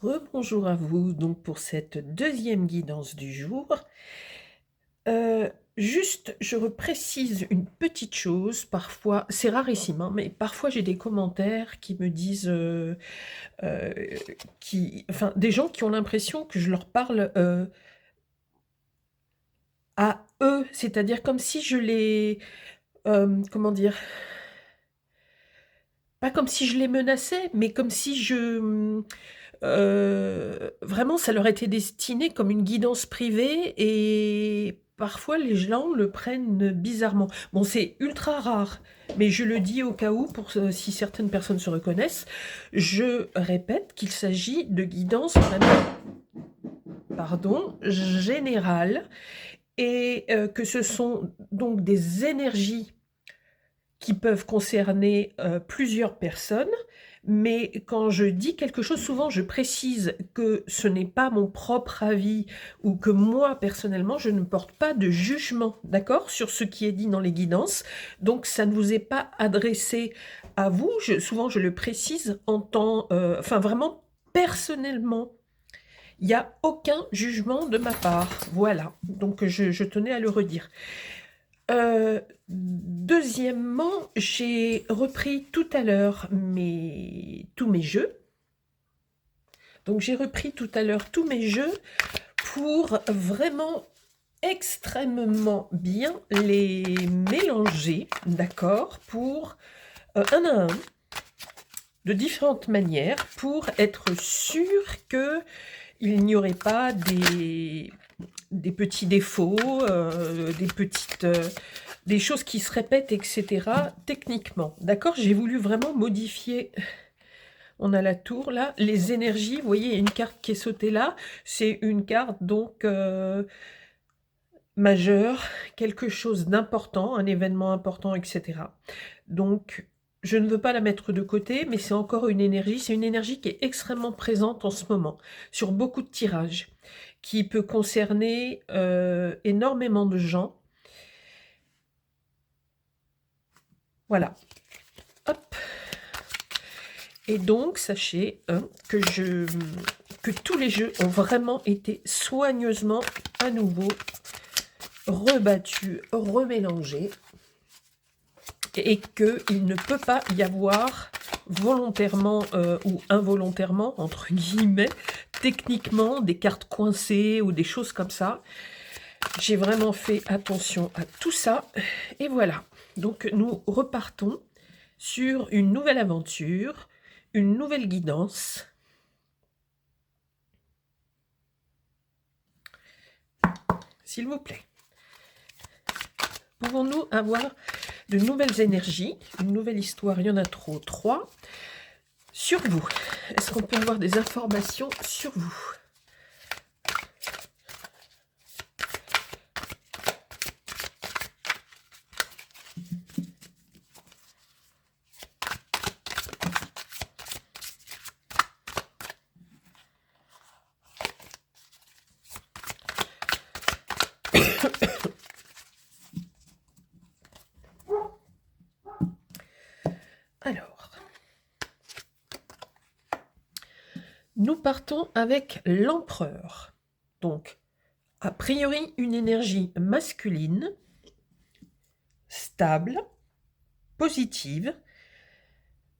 Rebonjour à vous donc pour cette deuxième guidance du jour. Juste, je reprécise une petite chose, parfois c'est rarissime, hein, mais parfois j'ai des commentaires qui me disent, heu, enfin des gens qui ont l'impression que je leur parle, à eux, c'est-à-dire comme si je les, comment dire? Pas comme si je les menaçais, mais comme si vraiment ça leur était destiné comme une guidance privée et parfois les gens le prennent bizarrement. Bon, c'est ultra rare, mais je le dis au cas où pour si certaines personnes se reconnaissent. Je répète qu'il s'agit de guidance vraiment, pardon, générale et que ce sont donc des énergies qui peuvent concerner, plusieurs personnes, mais quand je dis quelque chose, souvent je précise que ce n'est pas mon propre avis ou que moi personnellement je ne porte pas de jugement, d'accord? Sur ce qui est dit dans les guidances. Donc ça ne vous est pas adressé à vous, souvent je le précise en tant, enfin vraiment personnellement. Il y a aucun jugement de ma part, voilà, donc je tenais à le redire. Deuxièmement, j'ai repris tout à l'heure tous mes jeux. Donc j'ai repris tout à l'heure tous mes jeux pour vraiment extrêmement bien les mélanger, d'accord? Pour, un à un, de différentes manières, pour être sûr qu'il n'y aurait pas des petits défauts, des choses qui se répètent, etc. techniquement. D'accord? J'ai voulu vraiment modifier. On a la tour là, les énergies. Vous voyez, il y a une carte qui est sautée là. C'est une carte donc majeure, quelque chose d'important, un événement important, etc. Donc, je ne veux pas la mettre de côté, mais c'est encore une énergie. C'est une énergie qui est extrêmement présente en ce moment, sur beaucoup de tirages, qui peut concerner énormément de gens. Voilà. Hop. Et donc, sachez que tous les jeux ont vraiment été soigneusement à nouveau rebattus, remélangés, et qu'il ne peut pas y avoir volontairement ou involontairement, entre guillemets, techniquement, des cartes coincées ou des choses comme ça. J'ai vraiment fait attention à tout ça. Et voilà. Donc, nous repartons sur une nouvelle aventure, une nouvelle guidance. S'il vous plaît. Pouvons-nous avoir de nouvelles énergies, une nouvelle histoire, il y en a trop, 3, sur vous? Est-ce qu'on peut avoir des informations sur vous? Alors, nous partons avec l'empereur. Donc, a priori, une énergie masculine, stable, positive,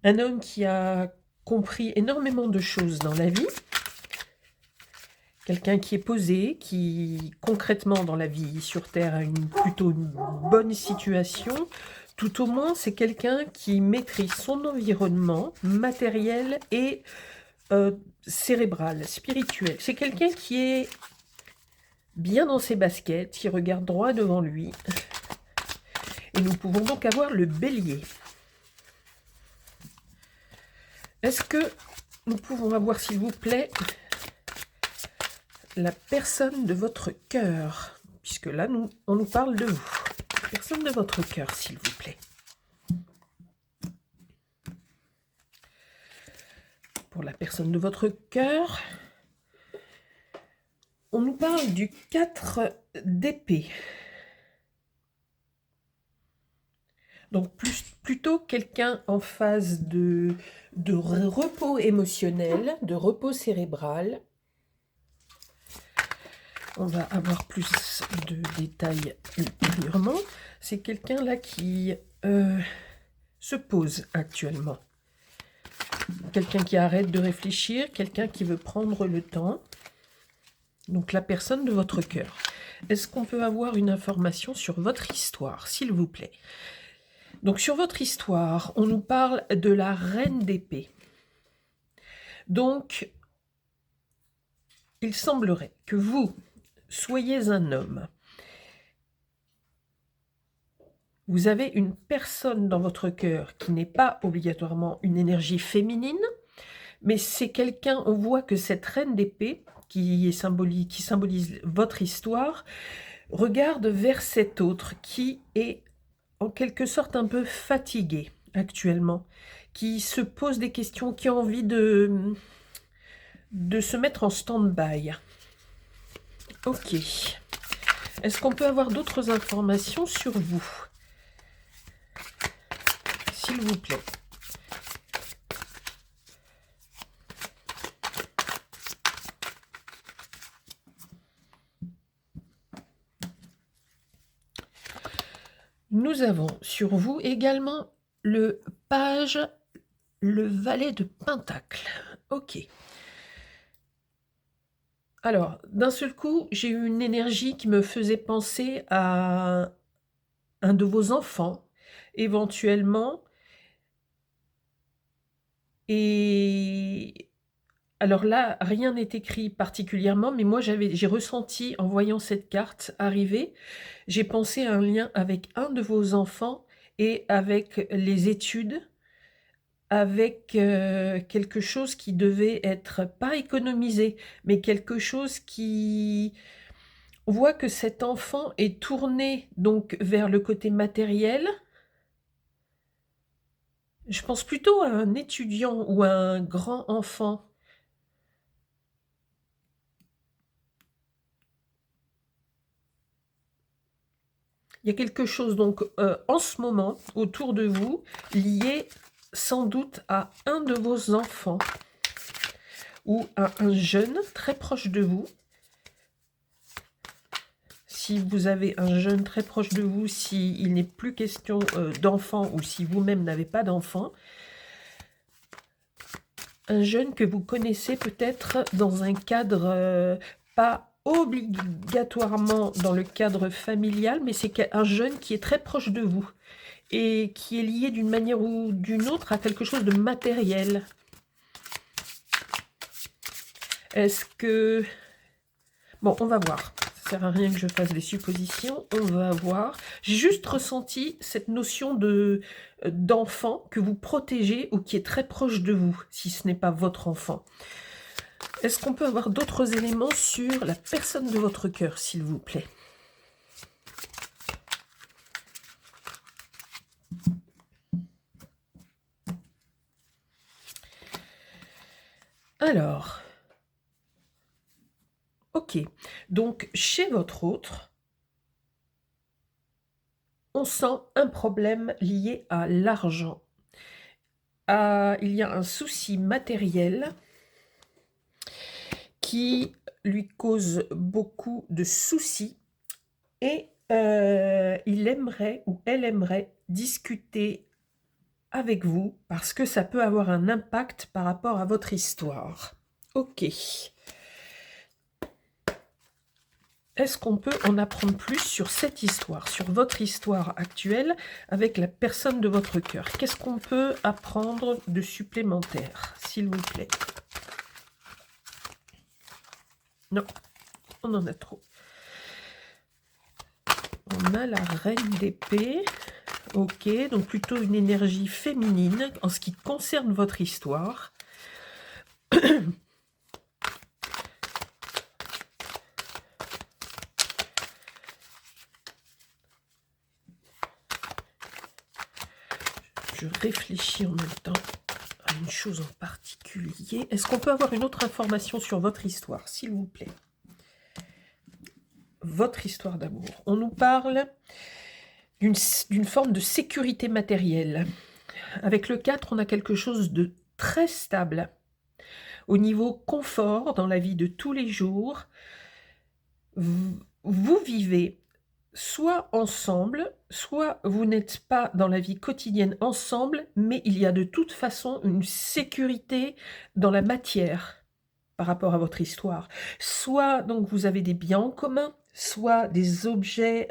un homme qui a compris énormément de choses dans la vie, quelqu'un qui est posé, qui concrètement dans la vie sur Terre a plutôt une bonne situation. Tout au moins, c'est quelqu'un qui maîtrise son environnement matériel et cérébral, spirituel. C'est quelqu'un qui est bien dans ses baskets, qui regarde droit devant lui. Et nous pouvons donc avoir le bélier. Est-ce que nous pouvons avoir, s'il vous plaît, la personne de votre cœur? Puisque là, on nous parle de vous. Personne de votre cœur, s'il vous plaît. Pour la personne de votre cœur, on nous parle du 4 d'épée. Donc plutôt quelqu'un en phase de repos émotionnel, de repos cérébral. On va avoir plus de détails ultérieurement. C'est quelqu'un là qui se pose actuellement. Quelqu'un qui arrête de réfléchir, quelqu'un qui veut prendre le temps. Donc la personne de votre cœur. Est-ce qu'on peut avoir une information sur votre histoire, s'il vous plaît? Donc sur votre histoire, on nous parle de la reine d'épée. Donc, il semblerait que vous soyez un homme. Vous avez une personne dans votre cœur qui n'est pas obligatoirement une énergie féminine, mais c'est quelqu'un, on voit que cette reine d'épée, qui symbolise votre histoire, regarde vers cet autre qui est en quelque sorte un peu fatigué actuellement, qui se pose des questions, qui a envie de se mettre en stand-by. Ok. Est-ce qu'on peut avoir d'autres informations sur vous, s'il vous plaît? Nous avons sur vous également le page, le valet de Pentacle. Ok. Alors, d'un seul coup, j'ai eu une énergie qui me faisait penser à un de vos enfants, éventuellement. Et alors là, rien n'est écrit particulièrement, mais moi j'ai ressenti en voyant cette carte arriver, j'ai pensé à un lien avec un de vos enfants et avec les études, avec quelque chose qui devait être pas économisé, mais quelque chose qui... On voit que cet enfant est tourné donc vers le côté matériel. Je pense plutôt à un étudiant ou à un grand enfant. Il y a quelque chose donc en ce moment autour de vous lié sans doute à un de vos enfants ou à un jeune très proche de vous. Si vous avez un jeune très proche de vous, s'il n'est plus question d'enfant ou si vous-même n'avez pas d'enfant, un jeune que vous connaissez peut-être dans un cadre pas obligatoirement dans le cadre familial, mais c'est un jeune qui est très proche de vous et qui est lié d'une manière ou d'une autre à quelque chose de matériel. Est-ce que... Bon, on va voir. Ça sert à rien que je fasse des suppositions. On va voir. J'ai juste ressenti cette notion d'enfant que vous protégez ou qui est très proche de vous, si ce n'est pas votre enfant. Est-ce qu'on peut avoir d'autres éléments sur la personne de votre cœur, s'il vous plaît? Alors, ok. Donc, chez votre autre, on sent un problème lié à l'argent. Il y a un souci matériel qui lui cause beaucoup de soucis et il aimerait ou elle aimerait discuter avec vous parce que ça peut avoir un impact par rapport à votre histoire. Ok. Est-ce qu'on peut en apprendre plus sur cette histoire, sur votre histoire actuelle avec la personne de votre cœur? Qu'est-ce qu'on peut apprendre de supplémentaire, s'il vous plaît? Non, on en a trop. On a la reine d'épée. Ok, donc plutôt une énergie féminine en ce qui concerne votre histoire. Je réfléchis en même temps à une chose en particulier. Est-ce qu'on peut avoir une autre information sur votre histoire, s'il vous plaît? Votre histoire d'amour. On nous parle d'une forme de sécurité matérielle. Avec le 4, on a quelque chose de très stable. Au niveau confort, dans la vie de tous les jours, vous vivez soit ensemble, soit vous n'êtes pas dans la vie quotidienne ensemble, mais il y a de toute façon une sécurité dans la matière par rapport à votre histoire. Soit donc vous avez des biens en commun, soit des objets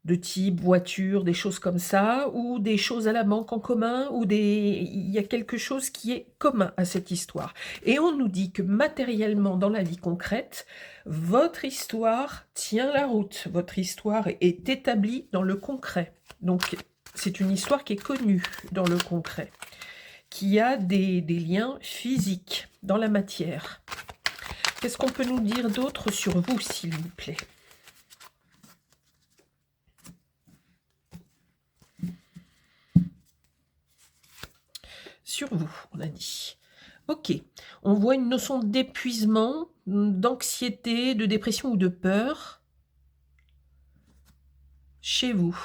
de type voiture, des choses comme ça, ou des choses à la banque en commun, ou il y a quelque chose qui est commun à cette histoire. Et on nous dit que matériellement, dans la vie concrète, votre histoire tient la route, votre histoire est établie dans le concret. Donc c'est une histoire qui est connue dans le concret, qui a des liens physiques dans la matière. Qu'est-ce qu'on peut nous dire d'autre sur vous, s'il vous plaît ? Sur vous, on a dit. Ok, on voit une notion d'épuisement, d'anxiété, de dépression ou de peur chez vous.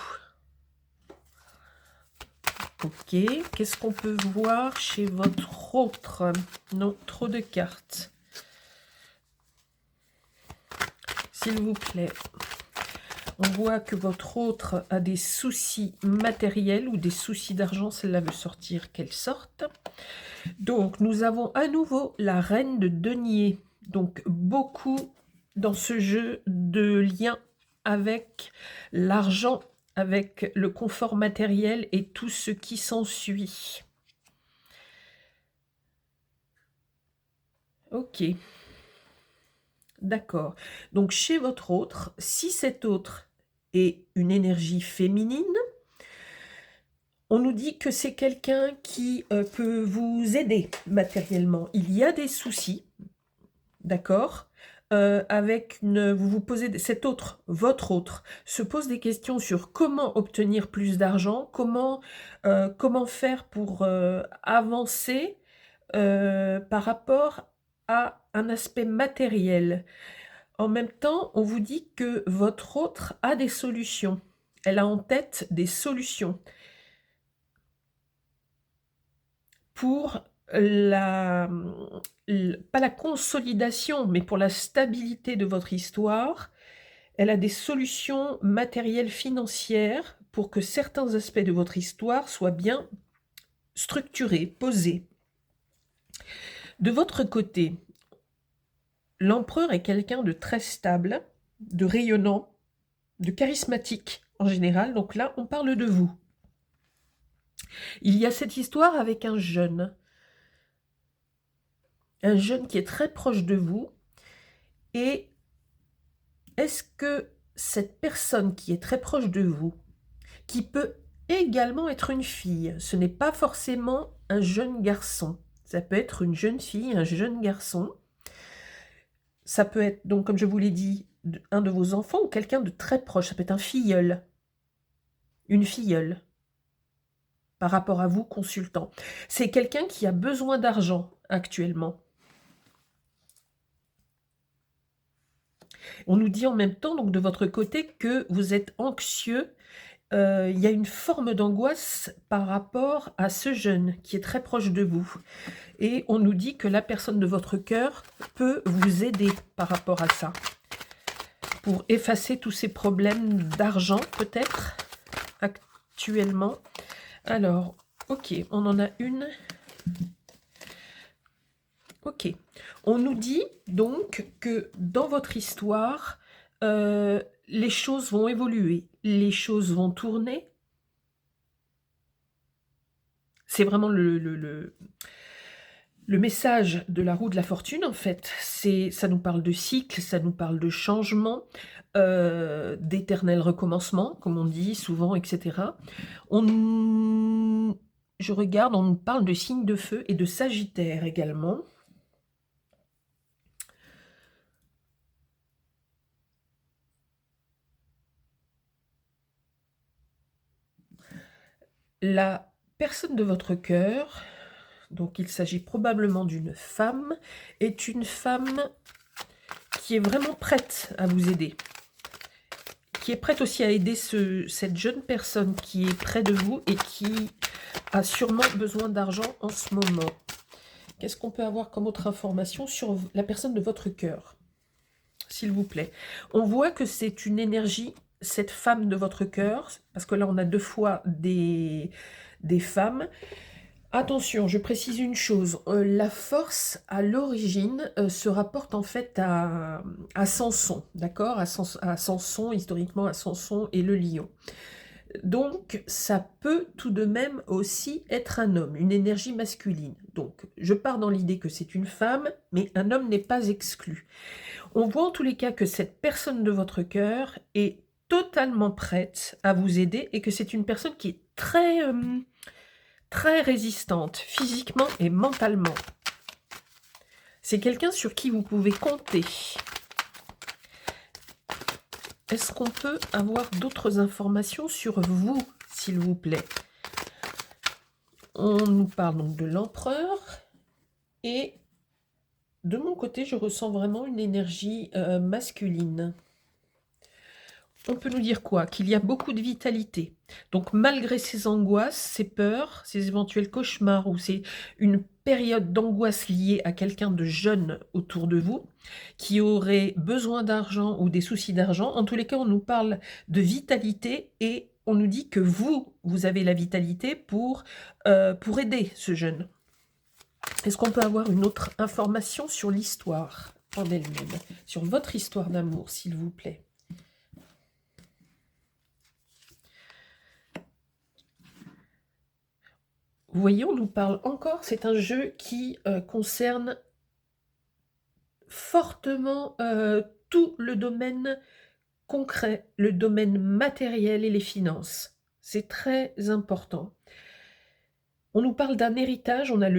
Ok, qu'est-ce qu'on peut voir chez votre autre? Non, trop de cartes. S'il vous plaît. On voit que votre autre a des soucis matériels ou des soucis d'argent. Celle-là veut sortir, qu'elle sorte. Donc, nous avons à nouveau la reine de denier. Donc, beaucoup dans ce jeu de liens avec l'argent, avec le confort matériel et tout ce qui s'ensuit. Ok. D'accord. Donc, chez votre autre, si cet autre est une énergie féminine, on nous dit que c'est quelqu'un qui peut vous aider matériellement. Il y a des soucis, d'accord, vous vous posez, cet autre, votre autre, se pose des questions sur comment obtenir plus d'argent, comment faire pour avancer par rapport à un aspect matériel. En même temps, on vous dit que votre autre a des solutions. Elle a en tête des solutions pour pas la consolidation, mais pour la stabilité de votre histoire. Elle a des solutions matérielles, financières, pour que certains aspects de votre histoire soient bien structurés, posés. De votre côté, l'empereur est quelqu'un de très stable, de rayonnant, de charismatique en général. Donc là, on parle de vous. Il y a cette histoire avec un jeune qui est très proche de vous. Et est-ce que cette personne qui est très proche de vous, qui peut également être une fille, ce n'est pas forcément un jeune garçon, ça peut être une jeune fille, un jeune garçon, ça peut être, donc comme je vous l'ai dit, un de vos enfants ou quelqu'un de très proche, ça peut être un filleul, une filleule, par rapport à vous, consultant. C'est quelqu'un qui a besoin d'argent actuellement. On nous dit en même temps, donc de votre côté, que vous êtes anxieux. Il y a une forme d'angoisse par rapport à ce jeune qui est très proche de vous. Et on nous dit que la personne de votre cœur peut vous aider par rapport à ça. Pour effacer tous ces problèmes d'argent, peut-être, actuellement. Alors, ok, on en a une. Ok. On nous dit donc que dans votre histoire, les choses vont évoluer, les choses vont tourner. C'est vraiment le message de la roue de la fortune, en fait. Ça nous parle de cycle, ça nous parle de changement, d'éternel recommencement, comme on dit souvent, etc. Je regarde, on nous parle de signes de feu et de Sagittaire également. La personne de votre cœur, donc il s'agit probablement d'une femme, est une femme qui est vraiment prête à vous aider, qui est prête aussi à aider cette jeune personne qui est près de vous et qui a sûrement besoin d'argent en ce moment. Qu'est-ce qu'on peut avoir comme autre information sur la personne de votre cœur, s'il vous plaît? On voit que c'est une énergie, cette femme de votre cœur, parce que là on a 2 fois des femmes. Attention, je précise une chose, la force à l'origine se rapporte en fait à Samson, d'accord, à Samson, historiquement à Samson et le lion. Donc ça peut tout de même aussi être un homme, une énergie masculine. Donc je pars dans l'idée que c'est une femme, mais un homme n'est pas exclu. On voit en tous les cas que cette personne de votre cœur est totalement prête à vous aider et que c'est une personne qui est très résistante, physiquement et mentalement. C'est quelqu'un sur qui vous pouvez compter. Est-ce qu'on peut avoir d'autres informations sur vous, s'il vous plaît? On nous parle donc de l'empereur. Et de mon côté, je ressens vraiment une énergie masculine. On peut nous dire quoi? Qu'il y a beaucoup de vitalité. Donc malgré ces angoisses, ces peurs, ces éventuels cauchemars ou c'est une période d'angoisse liée à quelqu'un de jeune autour de vous, qui aurait besoin d'argent ou des soucis d'argent, en tous les cas on nous parle de vitalité et on nous dit que vous avez la vitalité pour aider ce jeune. Est-ce qu'on peut avoir une autre information sur l'histoire en elle-même, sur votre histoire d'amour, s'il vous plaît? Vous voyez, on nous parle encore, c'est un jeu qui concerne fortement tout le domaine concret, le domaine matériel et les finances. C'est très important. On nous parle d'un héritage, on a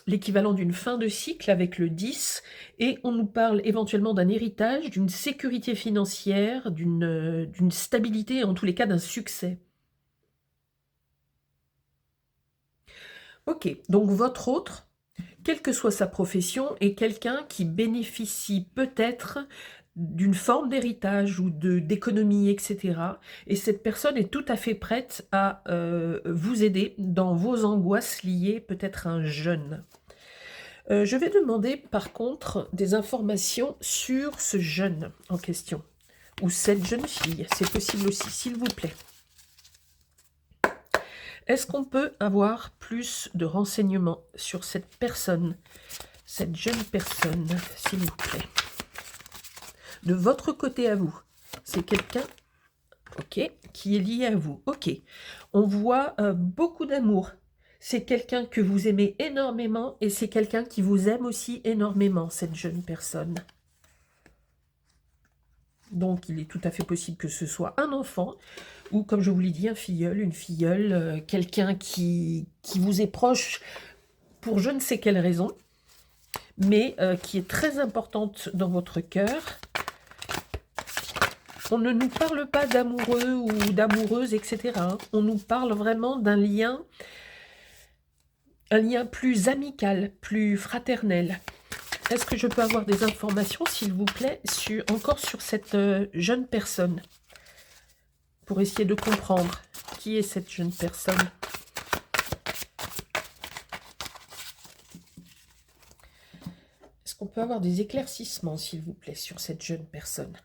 l'équivalent d'une fin de cycle avec le 10, et on nous parle éventuellement d'un héritage, d'une sécurité financière, d'une stabilité, en tous les cas d'un succès. Ok, donc votre autre, quelle que soit sa profession, est quelqu'un qui bénéficie peut-être d'une forme d'héritage ou d'économie, etc. Et cette personne est tout à fait prête à vous aider dans vos angoisses liées peut-être à un jeune. Je vais demander par contre des informations sur ce jeune en question, ou cette jeune fille, c'est possible aussi, s'il vous plaît. Est-ce qu'on peut avoir plus de renseignements sur cette personne, cette jeune personne, s'il vous plaît? De votre côté à vous, c'est quelqu'un, ok, qui est lié à vous, ok. On voit beaucoup d'amour. C'est quelqu'un que vous aimez énormément et c'est quelqu'un qui vous aime aussi énormément, cette jeune personne. Donc, il est tout à fait possible que ce soit un enfant ou, comme je vous l'ai dit, un filleul, une filleule, quelqu'un qui vous est proche pour je ne sais quelle raison, mais qui est très importante dans votre cœur. On ne nous parle pas d'amoureux ou d'amoureuse, etc. On nous parle vraiment d'un lien, un lien plus amical, plus fraternel. Est-ce que je peux avoir des informations, s'il vous plaît, encore sur cette jeune personne, pour essayer de comprendre qui est cette jeune personne? Est-ce qu'on peut avoir des éclaircissements, s'il vous plaît, sur cette jeune personne?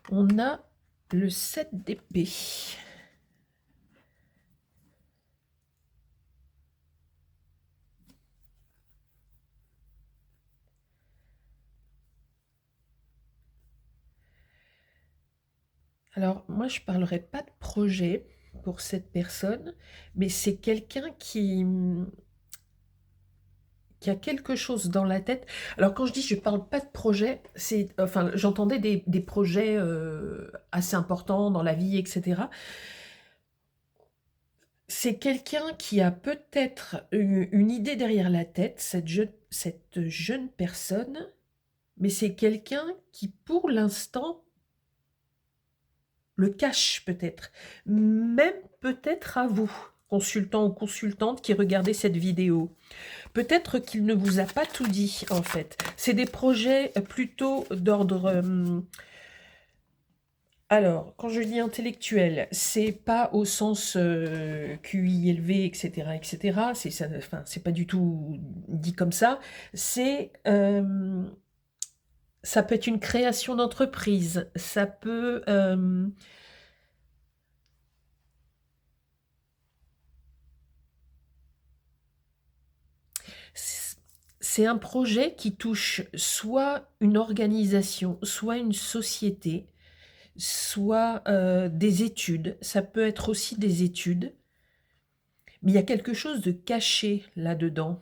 On a le 7 d'épée. Alors, moi, je ne parlerai pas de projet pour cette personne, mais c'est quelqu'un qui a quelque chose dans la tête. Alors, quand je dis je ne parle pas de projet, c'est, enfin, j'entendais des projets assez importants dans la vie, etc. C'est quelqu'un qui a peut-être une idée derrière la tête, cette jeune personne, mais c'est quelqu'un qui, pour l'instant, le cache peut-être, même peut-être à vous, consultant ou consultante qui regardez cette vidéo. Peut-être qu'il ne vous a pas tout dit, en fait. C'est des projets plutôt d'ordre Alors, quand je dis intellectuel, c'est pas au sens QI élevé, etc., etc. C'est ça, enfin, c'est pas du tout dit comme ça. C'est ça peut être une création d'entreprise. Ça peut c'est un projet qui touche soit une organisation, soit une société, soit des études. Ça peut être aussi des études. Mais il y a quelque chose de caché là-dedans.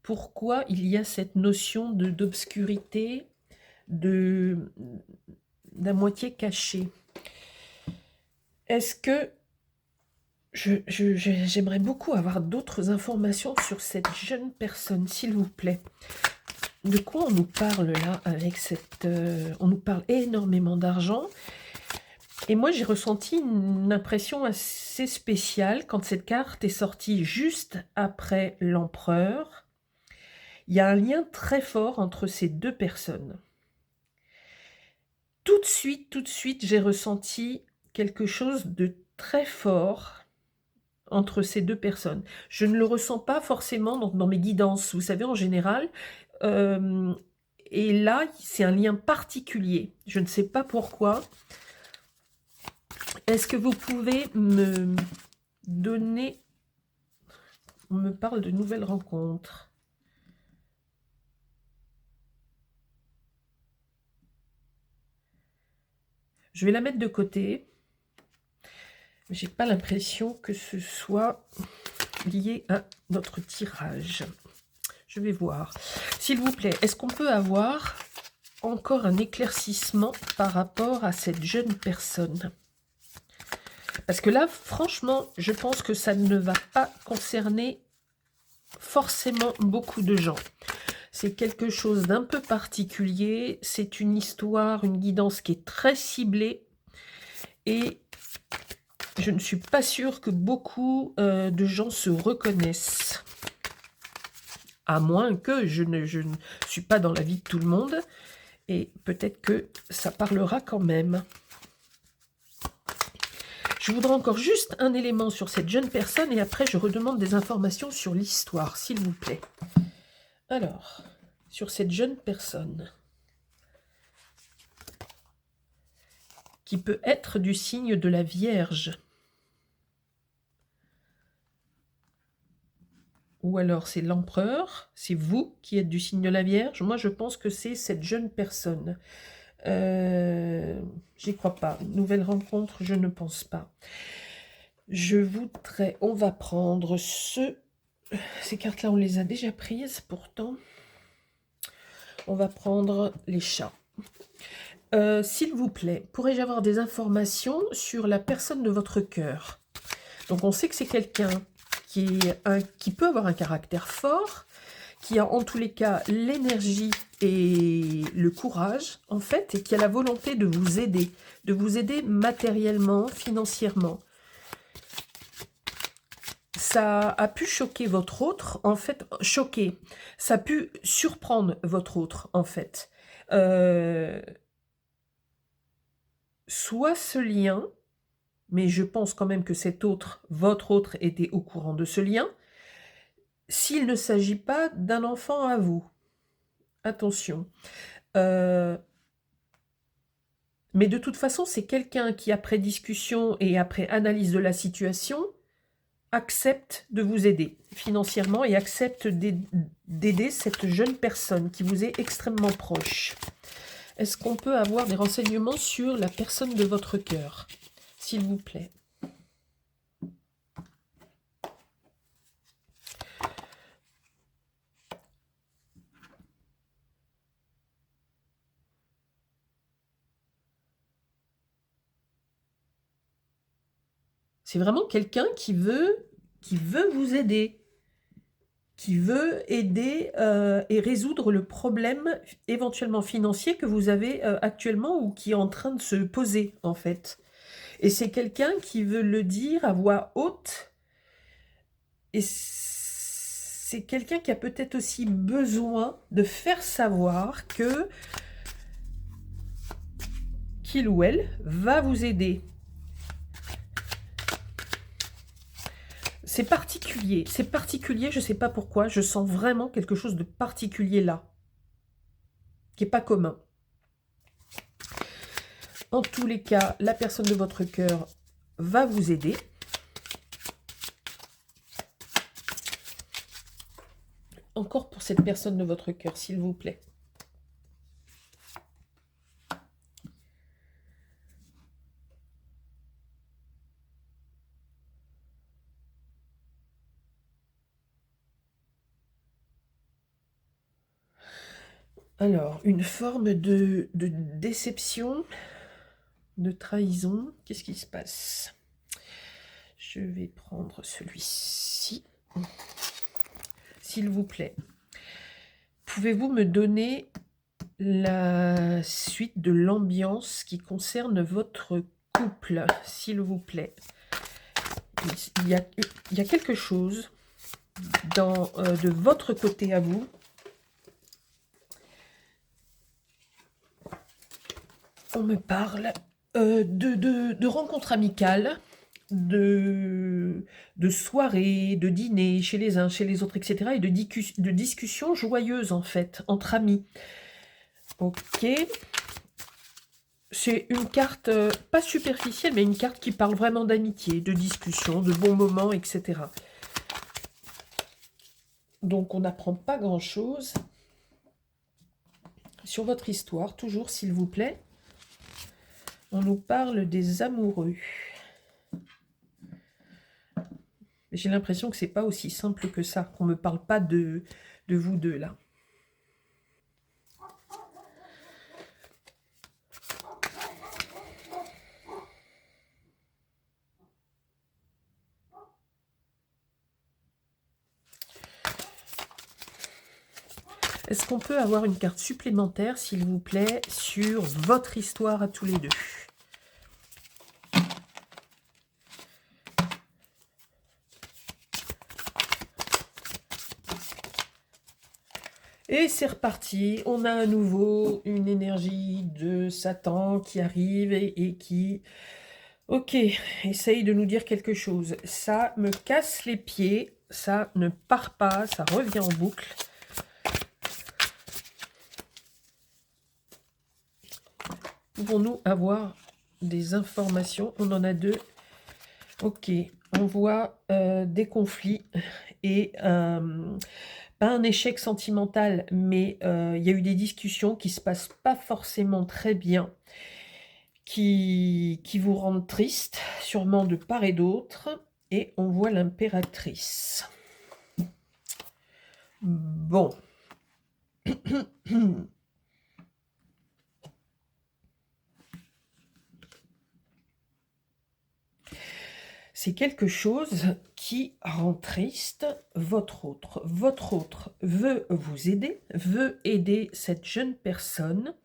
Pourquoi il y a cette notion d'obscurité, de d'à moitié caché? Est-ce que j'aimerais beaucoup avoir d'autres informations sur cette jeune personne, s'il vous plaît. De quoi on nous parle là avec cette... on nous parle énormément d'argent. Et moi, j'ai ressenti une impression assez spéciale quand cette carte est sortie juste après l'empereur. Il y a un lien très fort entre ces deux personnes. Tout de suite, j'ai ressenti quelque chose de très fort entre ces deux personnes. Je ne le ressens pas forcément dans mes guidances, vous savez, en général. Et là, c'est un lien particulier. Je ne sais pas pourquoi. Est-ce que vous pouvez me donner... On me parle de nouvelles rencontres. Je vais la mettre de côté. J'ai pas l'impression que ce soit lié à notre tirage. Je vais voir. S'il vous plaît, est-ce qu'on peut avoir encore un éclaircissement par rapport à cette jeune personne? Parce que là, franchement, je pense que ça ne va pas concerner forcément beaucoup de gens. C'est quelque chose d'un peu particulier. C'est une histoire, une guidance qui est très ciblée. Et je ne suis pas sûre que beaucoup de gens se reconnaissent. À moins que je ne suis pas dans la vie de tout le monde. Et peut-être que ça parlera quand même. Je voudrais encore juste un élément sur cette jeune personne et après je redemande des informations sur l'histoire, s'il vous plaît. Alors, sur cette jeune personne, qui peut être du signe de la Vierge, ou alors c'est l'empereur, c'est vous qui êtes du signe de la Vierge. Moi, je pense que c'est cette jeune personne. J'y crois pas. Nouvelle rencontre, je ne pense pas. Je voudrais... On va prendre ces cartes-là, on les a déjà prises, pourtant. On va prendre les chats. S'il vous plaît, pourrais-je avoir des informations sur la personne de votre cœur? Donc, on sait que c'est quelqu'un qui peut avoir un caractère fort, qui a en tous les cas l'énergie et le courage, en fait, et qui a la volonté de vous aider matériellement, financièrement. Ça a pu choquer votre autre, en fait, choquer. Ça a pu surprendre votre autre, en fait. Soit ce lien, mais je pense quand même que votre autre, était au courant de ce lien, s'il ne s'agit pas d'un enfant à vous. Attention. Mais de toute façon, c'est quelqu'un qui, après discussion et après analyse de la situation, accepte de vous aider financièrement et accepte d'aider cette jeune personne qui vous est extrêmement proche. Est-ce qu'on peut avoir des renseignements sur la personne de votre cœur, s'il vous plaît? C'est vraiment quelqu'un qui veut vous aider, qui veut aider et résoudre le problème éventuellement financier que vous avez actuellement ou qui est en train de se poser, en fait. Et c'est quelqu'un qui veut le dire à voix haute. Et c'est quelqu'un qui a peut-être aussi besoin de faire savoir qu'il qu'il ou elle va vous aider. C'est particulier, je ne sais pas pourquoi, je sens vraiment quelque chose de particulier là, qui n'est pas commun. En tous les cas, la personne de votre cœur va vous aider. Encore pour cette personne de votre cœur, s'il vous plaît. Alors, une forme de déception, de trahison. Qu'est-ce qui se passe? Je vais prendre celui-ci. S'il vous plaît. Pouvez-vous me donner la suite de l'ambiance qui concerne votre couple, s'il vous plaît? Il y a quelque chose de votre côté à vous. On me parle de rencontres amicales, de soirées, de dîners chez les uns, chez les autres, etc. Et de discussions joyeuses, en fait, entre amis. Ok. C'est une carte, pas superficielle, mais une carte qui parle vraiment d'amitié, de discussion, de bons moments, etc. Donc, on n'apprend pas grand-chose sur votre histoire. Toujours, s'il vous plaît. On nous parle des amoureux. J'ai l'impression que c'est pas aussi simple que ça, qu'on me parle pas de vous deux, là. Est-ce qu'on peut avoir une carte supplémentaire, s'il vous plaît, sur votre histoire à tous les deux? Et c'est reparti, on a à nouveau une énergie de Satan qui arrive et qui, ok, essaye de nous dire quelque chose. Ça me casse les pieds, ça ne part pas, ça revient en boucle. Pouvons-nous avoir des informations? On en a deux. Ok, on voit des conflits et pas un échec sentimental, mais il y a eu des discussions qui se passent pas forcément très bien, qui vous rendent triste, sûrement de part et d'autre. Et on voit l'impératrice. Bon. C'est quelque chose qui rend triste votre autre. Votre autre veut vous aider, veut aider cette jeune personne.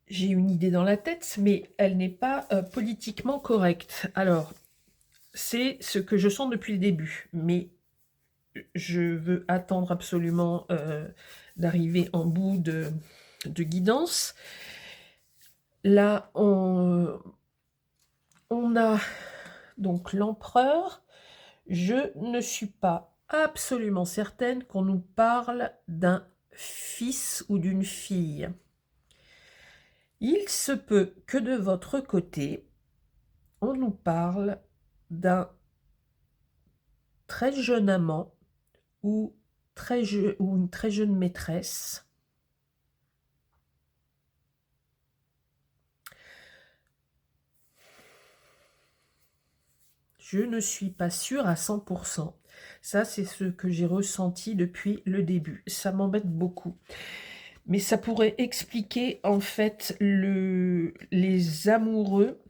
J'ai une idée dans la tête, mais elle n'est pas politiquement correcte. Alors, c'est ce que je sens depuis le début, mais je veux attendre absolument d'arriver en bout de guidance. Là, on a donc l'empereur. Je ne suis pas absolument certaine qu'on nous parle d'un fils ou d'une fille. Il se peut que de votre côté, on nous parle d'un très jeune amant ou une très jeune maîtresse. Je ne suis pas sûre à 100%. Ça, c'est ce que j'ai ressenti depuis le début. Ça m'embête beaucoup. Mais ça pourrait expliquer, en fait, les amoureux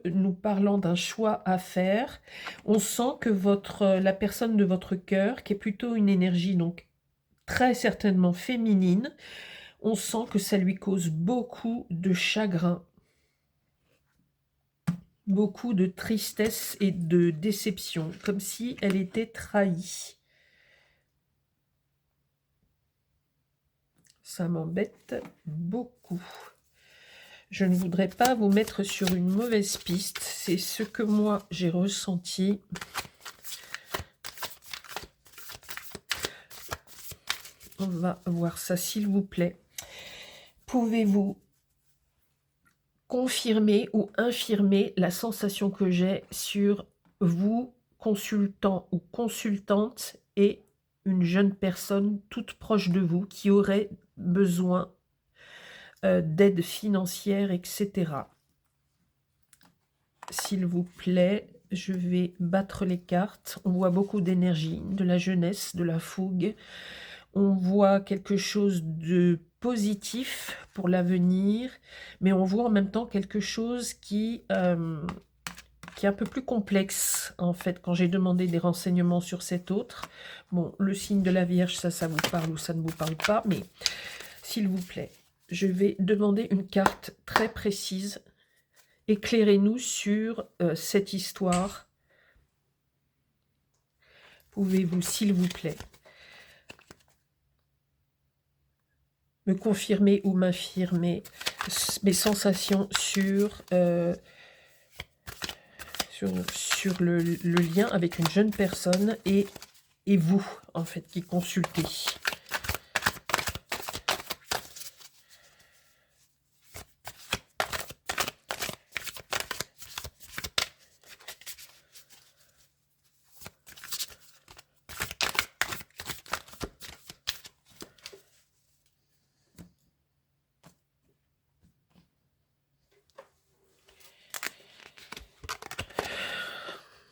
nous parlant d'un choix à faire. On sent que la personne de votre cœur, qui est plutôt une énergie, donc très certainement féminine, on sent que ça lui cause beaucoup de chagrin, beaucoup de tristesse et de déception, comme si elle était trahie. Ça m'embête beaucoup. Je ne voudrais pas vous mettre sur une mauvaise piste. C'est ce que moi, j'ai ressenti. On va voir ça, s'il vous plaît. Pouvez-vous confirmer ou infirmer la sensation que j'ai sur vous, consultant ou consultante, et une jeune personne toute proche de vous qui aurait besoin d'aide financière, etc. S'il vous plaît, je vais battre les cartes. On voit beaucoup d'énergie, de la jeunesse, de la fougue. On voit quelque chose de positif pour l'avenir, mais on voit en même temps quelque chose qui est un peu plus complexe, en fait, quand j'ai demandé des renseignements sur cet autre. Bon, le signe de la Vierge, ça vous parle ou ça ne vous parle pas, mais s'il vous plaît, je vais demander une carte très précise. Éclairez-nous sur cette histoire. Pouvez-vous, s'il vous plaît, me confirmer ou m'infirmer mes sensations sur le lien avec une jeune personne et vous, en fait, qui consultez.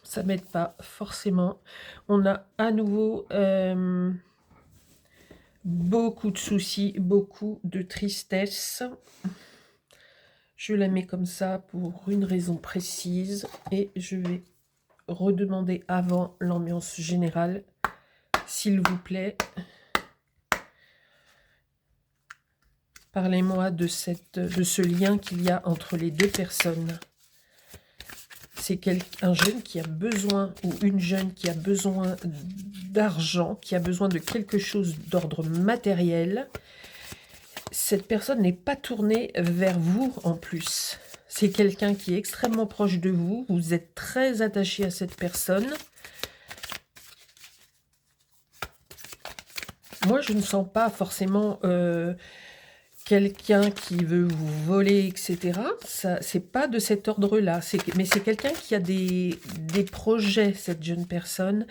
Ça m'aide pas forcément. On a à nouveau beaucoup de soucis, beaucoup de tristesse. Je la mets comme ça pour une raison précise et je vais redemander avant l'ambiance générale, s'il vous plaît. Parlez-moi de ce lien qu'il y a entre les deux personnes. C'est un jeune qui a besoin, ou une jeune qui a besoin d'argent, qui a besoin de quelque chose d'ordre matériel. Cette personne n'est pas tournée vers vous en plus. C'est quelqu'un qui est extrêmement proche de vous. Vous êtes très attaché à cette personne. Moi, je ne sens pas forcément quelqu'un qui veut vous voler, etc. C'est pas de cet ordre-là. Mais c'est quelqu'un qui a des projets, cette jeune personne.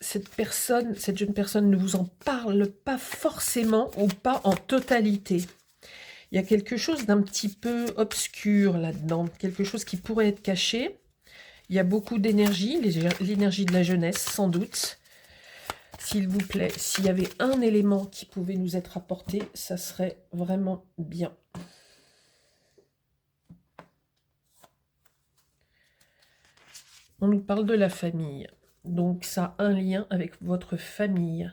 Cette jeune personne ne vous en parle pas forcément ou pas en totalité. Il y a quelque chose d'un petit peu obscur là-dedans, quelque chose qui pourrait être caché. Il y a beaucoup d'énergie, l'énergie de la jeunesse, sans doute. S'il vous plaît, s'il y avait un élément qui pouvait nous être apporté, ça serait vraiment bien. On nous parle de la famille. Donc, ça a un lien avec votre famille.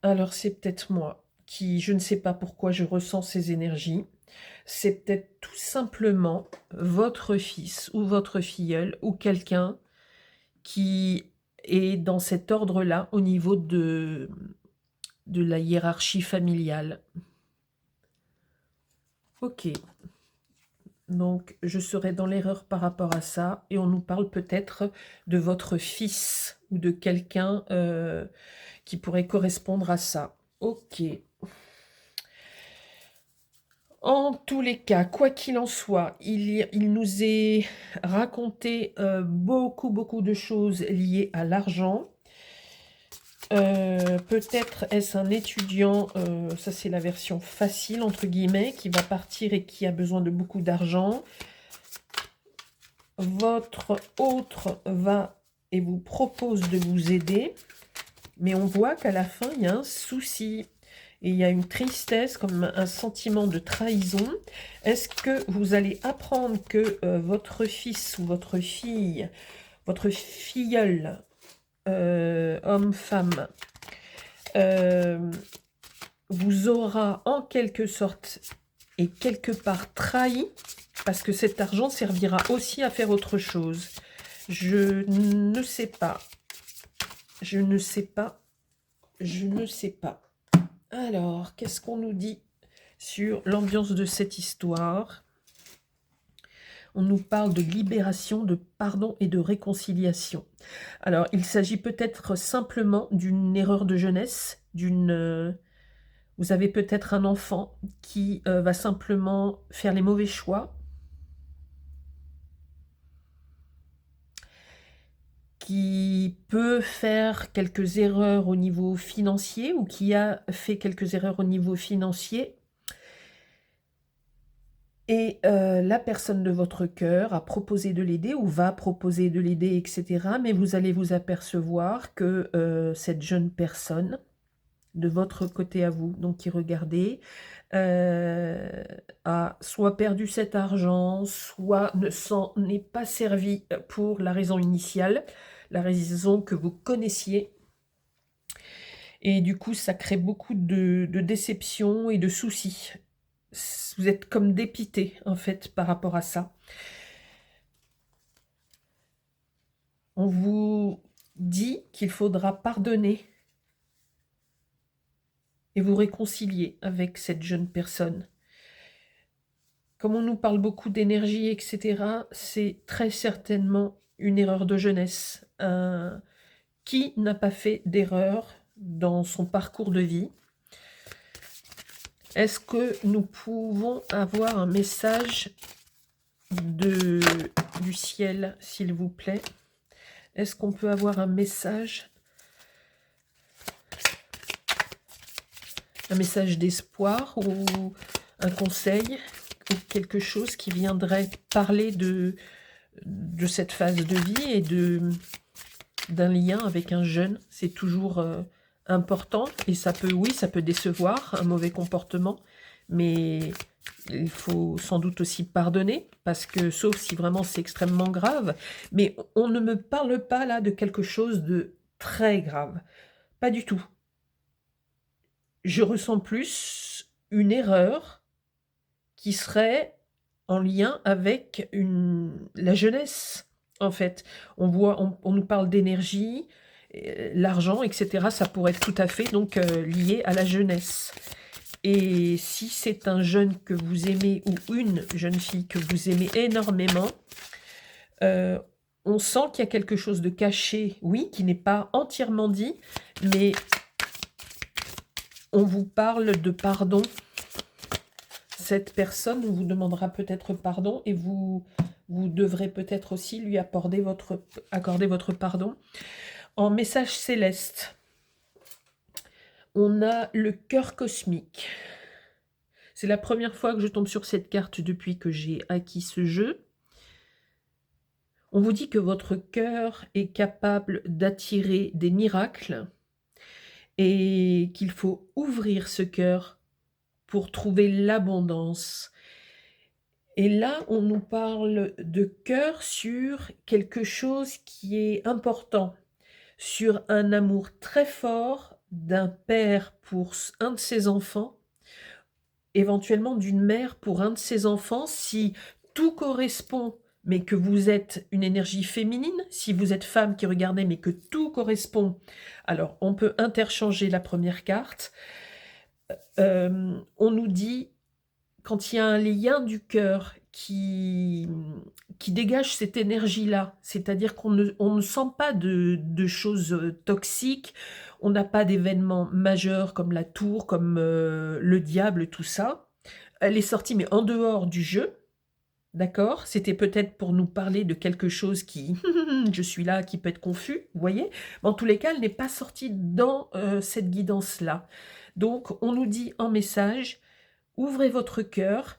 Alors, c'est peut-être moi qui, je ne sais pas pourquoi je ressens ces énergies. C'est peut-être tout simplement votre fils ou votre filleul ou quelqu'un qui est dans cet ordre-là au niveau de la hiérarchie familiale. Ok. Donc, je serai dans l'erreur par rapport à ça. Et on nous parle peut-être de votre fils ou de quelqu'un qui pourrait correspondre à ça. Ok. En tous les cas, quoi qu'il en soit, il nous est raconté beaucoup de choses liées à l'argent. Peut-être est-ce un étudiant, ça c'est la version facile, entre guillemets, qui va partir et qui a besoin de beaucoup d'argent. Votre autre va et vous propose de vous aider, mais on voit qu'à la fin, il y a un souci. Et il y a une tristesse, comme un sentiment de trahison. Est-ce que vous allez apprendre que votre fils ou votre fille, votre filleul, homme, femme, vous aura en quelque sorte et quelque part trahi, parce que cet argent servira aussi à faire autre chose. Je ne sais pas. Je ne sais pas Je ne sais pas. Alors, qu'est-ce qu'on nous dit sur l'ambiance de cette histoire? On nous parle de libération, de pardon et de réconciliation. Alors, il s'agit peut-être simplement d'une erreur de jeunesse, vous avez peut-être un enfant qui va simplement faire les mauvais choix, qui peut faire quelques erreurs au niveau financier ou qui a fait quelques erreurs au niveau financier. Et la personne de votre cœur a proposé de l'aider ou va proposer de l'aider, etc. Mais vous allez vous apercevoir que cette jeune personne, de votre côté à vous, donc qui regardez, a soit perdu cet argent, soit ne s'en est pas servi pour la raison initiale, la raison que vous connaissiez. Et du coup, ça crée beaucoup de déceptions et de soucis. Vous êtes comme dépité, en fait, par rapport à ça. On vous dit qu'il faudra pardonner et vous réconcilier avec cette jeune personne. Comme on nous parle beaucoup d'énergie, etc., c'est très certainement une erreur de jeunesse. Qui n'a pas fait d'erreur dans son parcours de vie? Est-ce que nous pouvons avoir un message du ciel, s'il vous plaît? Est-ce qu'on peut avoir un message d'espoir ou un conseil ou quelque chose qui viendrait parler de cette phase de vie et d'un lien avec un jeune? C'est toujours important et ça peut, oui, ça peut décevoir, un mauvais comportement, mais il faut sans doute aussi pardonner, parce que, sauf si vraiment c'est extrêmement grave, mais on ne me parle pas là de quelque chose de très grave, pas du tout. Je ressens plus une erreur qui serait en lien avec la jeunesse, en fait. On nous parle d'énergie, l'argent, etc. Ça pourrait être tout à fait donc lié à la jeunesse. Et si c'est un jeune que vous aimez ou une jeune fille que vous aimez énormément, on sent qu'il y a quelque chose de caché, oui, qui n'est pas entièrement dit, mais on vous parle de pardon. Cette personne vous demandera peut-être pardon et vous devrez peut-être aussi lui accorder votre pardon. En message céleste, on a le cœur cosmique. C'est la première fois que je tombe sur cette carte depuis que j'ai acquis ce jeu. On vous dit que votre cœur est capable d'attirer des miracles et qu'il faut ouvrir ce cœur pour trouver l'abondance. Et là, on nous parle de cœur sur quelque chose qui est important, sur un amour très fort d'un père pour un de ses enfants, éventuellement d'une mère pour un de ses enfants, si tout correspond, mais que vous êtes une énergie féminine, si vous êtes femme qui regardez, mais que tout correspond, alors on peut interchanger la première carte. On nous dit, quand il y a un lien du cœur qui dégage cette énergie-là, c'est-à-dire qu'on ne sent pas de choses toxiques, on n'a pas d'événements majeurs comme la tour, comme le diable, tout ça. Elle est sortie, mais en dehors du jeu, d'accord? C'était peut-être pour nous parler de quelque chose qui, je suis là, qui peut être confus, vous voyez? Mais en tous les cas, elle n'est pas sortie dans cette guidance-là. Donc, on nous dit en message, ouvrez votre cœur,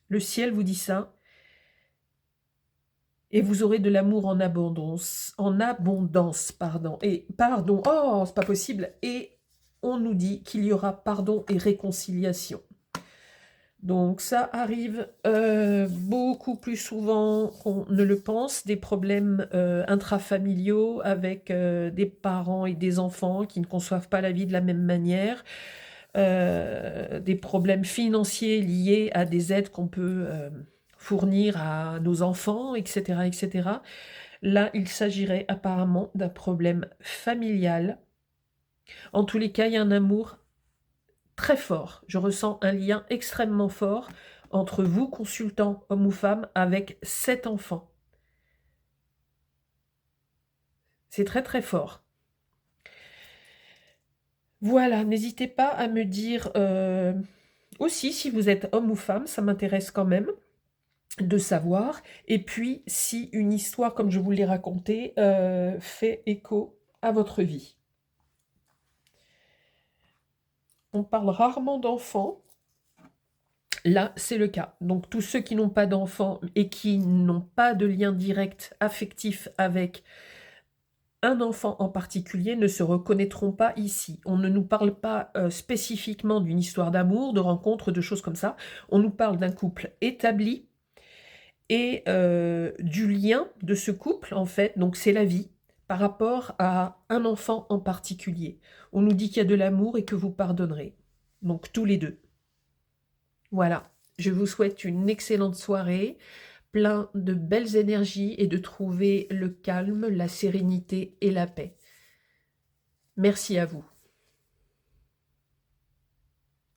le ciel vous dit ça, et vous aurez de l'amour en abondance, pardon. Et pardon, oh, c'est pas possible. Et on nous dit qu'il y aura pardon et réconciliation. Donc ça arrive beaucoup plus souvent qu'on ne le pense, des problèmes intrafamiliaux avec des parents et des enfants qui ne conçoivent pas la vie de la même manière, des problèmes financiers liés à des aides qu'on peut fournir à nos enfants, etc., etc. Là, il s'agirait apparemment d'un problème familial En tous les cas, il y a un amour très fort. Je ressens un lien extrêmement fort entre vous, consultant, homme ou femme, avec cet enfant. C'est très très fort. Voilà, n'hésitez pas à me dire aussi si vous êtes homme ou femme, ça m'intéresse quand même de savoir. Et puis, si une histoire, comme je vous l'ai racontée, fait écho à votre vie. On parle rarement d'enfants. Là, c'est le cas. Donc, tous ceux qui n'ont pas d'enfants et qui n'ont pas de lien direct affectif avec un enfant en particulier ne se reconnaîtront pas ici. On ne nous parle pas spécifiquement d'une histoire d'amour, de rencontre, de choses comme ça. On nous parle d'un couple établi et du lien de ce couple, en fait. Donc, c'est la vie par rapport à un enfant en particulier. On nous dit qu'il y a de l'amour et que vous pardonnerez. Donc, tous les deux. Voilà. Je vous souhaite une excellente soirée, plein de belles énergies et de trouver le calme, la sérénité et la paix. Merci à vous.